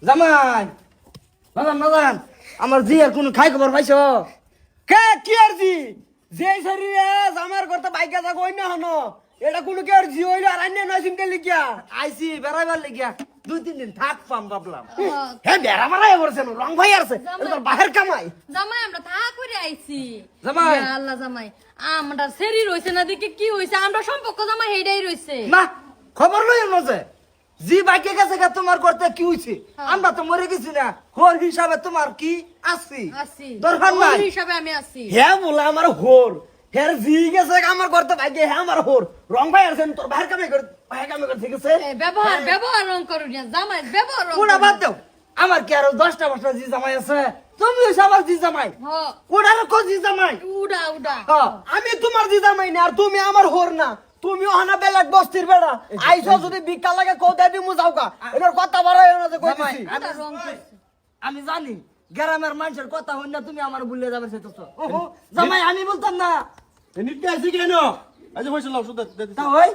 জামাই বাজান বাজান আমার জি আর কোন খাই খবর পাইছো কে কি আর জি যে শরীরে জামার করতে বাইকা যা কই না হনো এটা কোন কে আর জি হইলো আর আন্য নয় সিনকে লিখিয়া আইছি বেড়াইবার লিখিয়া 2-3 দিন থাক পাম ভাবলাম হে বেড়া মারাই করছেন রং ভাই আছে এটা বাহির কামাই জামাই আমরা থাক করে আইছি জামাই ইয়া আল্লাহ জামাই আমরা সেরি রইছে না দেখে কি হইছে আমরা সম্পর্ক জামাই হেডাই রইছে না খবর লই মজে জি বাইকে গেছে গা তোমার করতে কি হইছে আমরা তো মরে গেছি না হোর হিসাবে তোমার কি আছি আছি দরকার নাই ওই হিসাবে আমি আছি হে বলে আমার হোর হের জি গেছে আমার করতে বাইকে হে আমার হোর রং ভাই আছেন তোর বাইরে কামে করে বাইরে কামে করে ঠিক আছে ব্যবহার রং করু না জামাই ব্যবহার রং কোনা বাদ দাও আমার কি আর 10টা 12টা জি জামাই আছে তুমি হইছো আমার জি জামাই হ কোনার কো জি জামাই উড়া উড়া আমি তোমার জি জামাই না আর তুমি আমার হোর না তুমি ওহানা বেলাক বস্তির বেড়া আইছো যদি বিকা লাগে কোদা দিমু যাওকা এর কথা বাড়াই না যে কইছি রং করছে আমি জানি গ্রামের মানুষের কথা হই না তুমি আমার ভুলে যাবে সেটা ওহো জামাই আমি বলতাম না নিতে আসি কেন আজ হইছিল ওষুধ তা ওই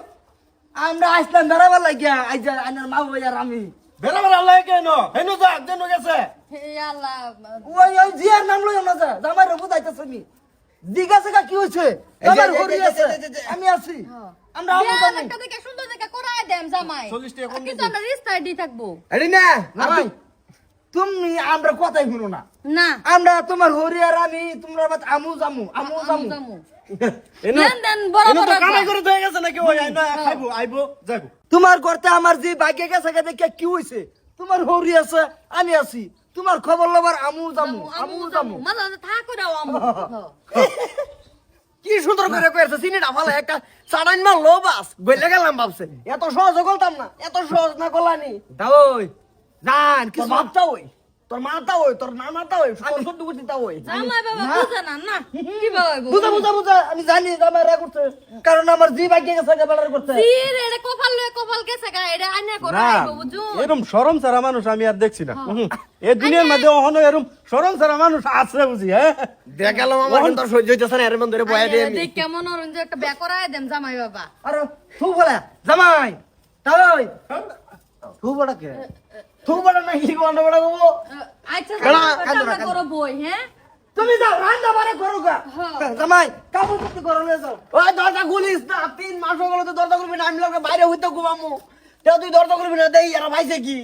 আমরা আসলাম বেড়াবার লাগিয়া আইজা আনার মা বই আর আমি বেলা বেলা লাগে কেন হেনু যা দেন গেছে হে আল্লাহ ওই জিয়ার নাম লই না যা জামাই রে বুঝাইতাছ আমি দিগাছে কি হইছে আমার হরি আছে আমি আছি আমরা আমু বিয়া জানি একটা দেখে সুন্দর দেখে করায় দেম জামাই 40 টাকা কম কিন্তু আমরা রিস্তায় দি থাকবো আরে না জামাই তুমি আমরা কথাই শুনো না না আমরা তোমার হরি আর আমি তোমরা বাত আমু জামু জামু এনো দেন দেন বড় এনো বড় তো কামাই করে হয়ে গেছে নাকি ওই আইনা খাইবো আইবো যাইবো তোমার করতে আমার যে বাইকে গেছে দেখে কি হইছে তোমার হরি আছে আমি আছি তোমার খবর লবার আমু জামু মালা থাক করে আমু কি সুন্দর করে কইছে চিনিটা ভালো একটা সাড়াইন মাল লো বাস বইলে গেলাম ভাবছে এত সহজ করতাম না এত সহজ না করলানি ওই জান কি ভাবতা ওই তোর মাতা ওই তোর নানাটা ওই আমি সদ্য করছি তা ওই জামাই বাবা বুঝা না না কি বাবা বুঝা আমি জানি জামাই রা করছে কারণ আমার জি বাইকে গেছে বেলার করছে সির এটা কপাল লয়ে কপাল কেসে গা এটা আইনা করে না আইবো বুঝু এরকম শরম ছাড়া মানুষ আমি আর দেখছি না এই দুনিয়ার মধ্যে অহনো এরকম শরম ছাড়া মানুষ আছে বুঝি হ্যাঁ দেখালাম আমার কিন্তু সহ্য হইতেছে না এর মন ধরে বয়া দিয়ে আমি দেখ কেমন অরঞ্জ একটা বে করায় দেম জামাই বাবা আরে তুই বলে জামাই তাই তুই বড় কে তুই বড় না কি গন্ড বড় গো আচ্ছা কালা, কাজ কান্দো না, করো বই হ্যাঁ তুমি যাও রান্না বাড়ি করো গা জামাই কাপড় করতে করো না যাও ওই দরজা খুলিস না 3 মাস হলো তো দরজা খুলবি না আমি লোকে বাইরে হইতে ঘুমামু তে তুই দরজা খুলবি না দেই এরা ভাইছে কি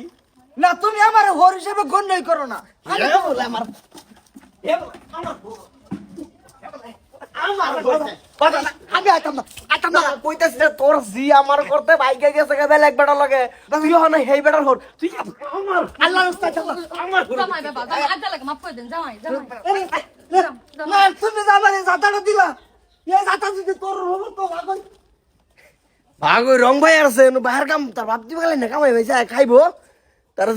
না তুমি আমার হোর হিসেবে গণ্যই করো না আমি তো বলে আমার আমি আইতাম না কইতাছি যে তোর জি আমার করতে বাইকে গেছে গে বেলা এক বেটা লাগে তুই হন হেই বেটার হোর তুই আমার আল্লাহ রাস্তা আমার জামাই বাবা আদা লাগে মাফ করে দেন জামাই না তুমি জামারে জাতাটা দিলা এই জাতা যদি তোর হবো তো ভাগ রং ভাই আছে বাহার কাম তার বাপ দিবা গেলে না কামাই ভাই খাইবো তার